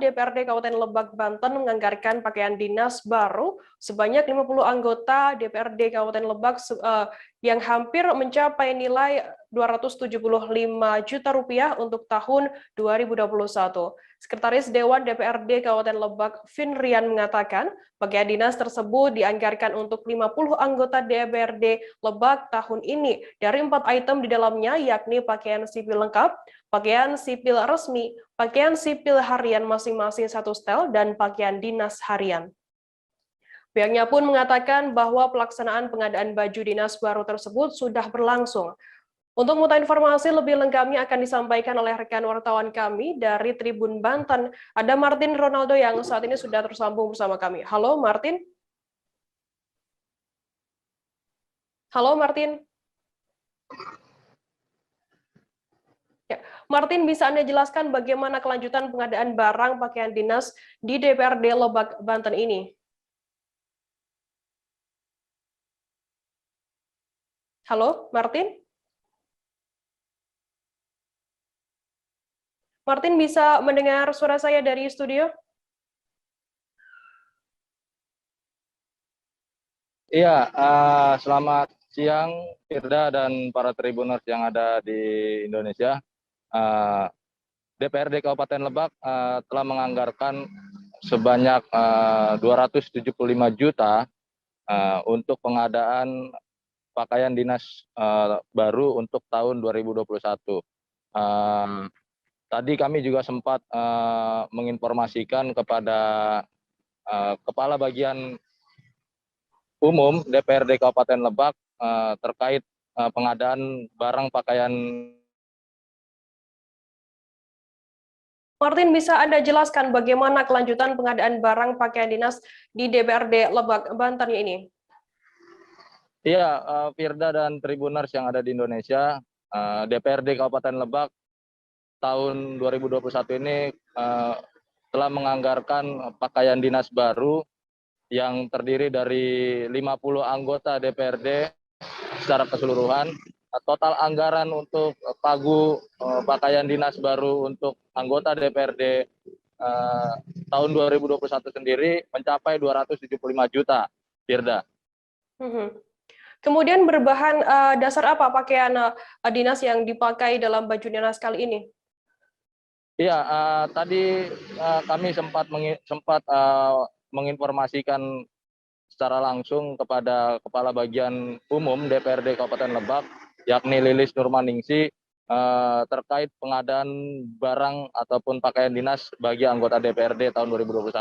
DPRD Kabupaten Lebak, Banten menganggarkan pakaian dinas baru sebanyak 50 anggota DPRD Kabupaten Lebak yang hampir mencapai nilai 275 juta rupiah untuk tahun 2021. Sekretaris Dewan DPRD Kabupaten Lebak, Finrian, mengatakan pakaian dinas tersebut dianggarkan untuk 50 anggota DPRD Lebak tahun ini dari 4 item di dalamnya, yakni pakaian sipil lengkap, pakaian sipil resmi, pakaian sipil harian masing-masing satu setel, dan pakaian dinas harian. Pihaknya pun mengatakan bahwa pelaksanaan pengadaan baju dinas baru tersebut sudah berlangsung. Untuk mengetahui informasi lebih lengkapnya akan disampaikan oleh rekan wartawan kami dari Tribun Banten. Ada Martin Ronaldo yang saat ini sudah tersambung bersama kami. Halo Martin. Halo Martin. Ya, Martin, bisa Anda jelaskan bagaimana kelanjutan pengadaan barang pakaian dinas di DPRD Lebak, Banten ini? Halo, Martin? Martin, bisa mendengar suara saya dari studio? Iya, selamat siang Firda dan para Tribuners yang ada di Indonesia. DPRD Kabupaten Lebak telah menganggarkan sebanyak 275 juta untuk pengadaan pakaian dinas baru untuk tahun 2021. Tadi kami juga sempat menginformasikan kepada Kepala Bagian Umum DPRD Kabupaten Lebak terkait pengadaan barang pakaian. Martin, bisa Anda jelaskan bagaimana kelanjutan pengadaan barang pakaian dinas di DPRD Lebak, Banten ini? Iya, Firda dan Tribuners yang ada di Indonesia, DPRD Kabupaten Lebak tahun 2021 ini telah menganggarkan pakaian dinas baru yang terdiri dari 50 anggota DPRD secara keseluruhan. Total anggaran untuk pagu pakaian dinas baru untuk anggota DPRD tahun 2021 sendiri mencapai 275 juta, Firda. Kemudian berbahan dasar apa pakaian dinas yang dipakai dalam baju dinas kali ini? Iya, tadi kami sempat menginformasikan secara langsung kepada Kepala Bagian Umum DPRD Kabupaten Lebak, yakni Lilis Nurmaningsi, terkait pengadaan barang ataupun pakaian dinas bagi anggota DPRD tahun 2021.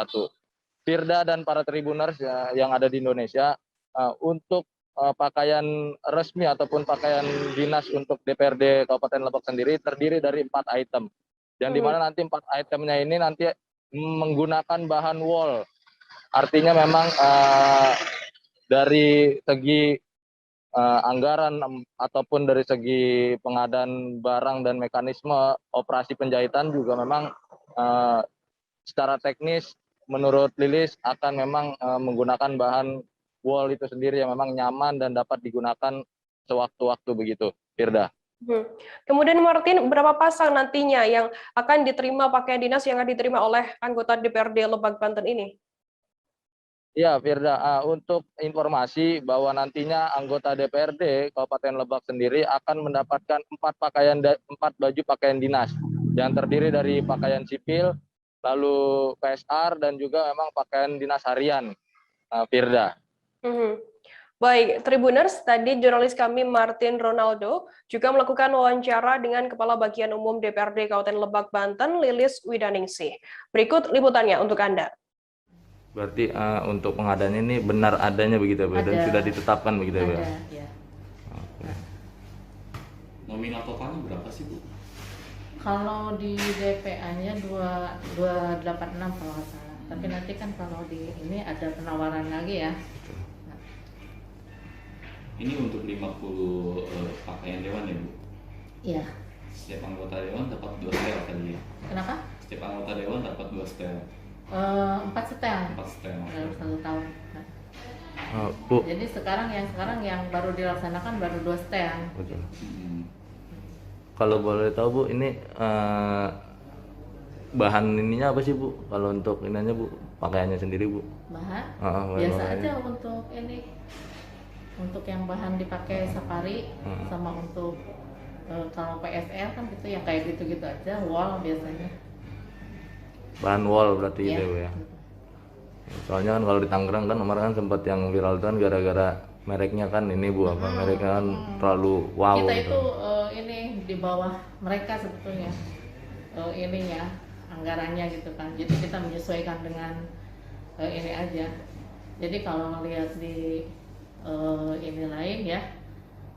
Firda dan para Tribuners yang ada di Indonesia, untuk pakaian resmi ataupun pakaian dinas untuk DPRD Kabupaten Lebak sendiri terdiri dari 4 item. Yang dimana nanti 4 itemnya ini nanti menggunakan bahan wol. Artinya memang dari segi anggaran ataupun dari segi pengadaan barang dan mekanisme operasi penjahitan juga memang secara teknis menurut Lilis akan memang menggunakan bahan wol itu sendiri yang memang nyaman dan dapat digunakan sewaktu-waktu begitu, Firda. Kemudian Martin, berapa pasang nantinya yang akan diterima pakaian dinas yang akan diterima oleh anggota DPRD Lebak, Banten ini? Ya, Firda, untuk informasi bahwa nantinya anggota DPRD Kabupaten Lebak sendiri akan mendapatkan 4 baju pakaian dinas yang terdiri dari pakaian sipil, lalu PSR, dan juga memang pakaian dinas harian, Firda. Baik, Tribuners, tadi jurnalis kami Martin Ronaldo juga melakukan wawancara dengan Kepala Bagian Umum DPRD Kabupaten Lebak, Banten, Lilis Widaningsih. Berikut liputannya untuk Anda. Berarti untuk pengadaan ini benar adanya begitu, Bu? Dan sudah ditetapkan begitu, Bu? Ada, ya. Oke. Nominal totalnya berapa sih, Bu? Kalau di DPA-nya 286 kalau nggak salah. Tapi nanti kan kalau di ini ada penawaran lagi ya. Ini untuk 50 pakaian dewan ya, Bu? Iya. Setiap anggota dewan dapat 2 setel tadi ya? Kenapa? Setiap anggota dewan dapat 2 setel. 4 setel. 4 setel. Dalam 1 tahun. Bu. Jadi sekarang yang baru dilaksanakan baru 2 setel. Betul. Kalau boleh tahu, Bu, ini bahan ininya apa sih Bu? Kalau untuk ininya Bu, pakaiannya sendiri Bu? Bahan Bahan biasa pakaiannya. aja untuk ini, untuk yang bahan dipakai safari sama untuk kalau PSL kan gitu yang kayak gitu-gitu aja, wall biasanya. Bahan wall berarti Iya. gitu Bu ya. Soalnya kan kalau di Tangerang kan kemarin kan sempat yang viral itu kan gara-gara mereknya kan ini Bu, apa mereknya kan terlalu wow Kita gitu. itu ini di bawah mereka sebetulnya ininya anggarannya gitu kan. Jadi kita menyesuaikan dengan ini aja. Jadi kalau lihat di ini lain ya,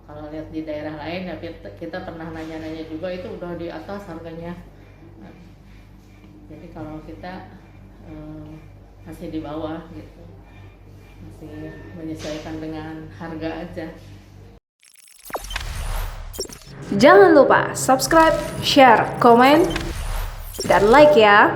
kalau lihat di daerah lain ya kita pernah nanya-nanya juga itu udah di atas harganya. Jadi kalau kita masih di bawah gitu, masih menyesuaikan dengan harga aja. Jangan lupa subscribe, share, komen, dan like ya.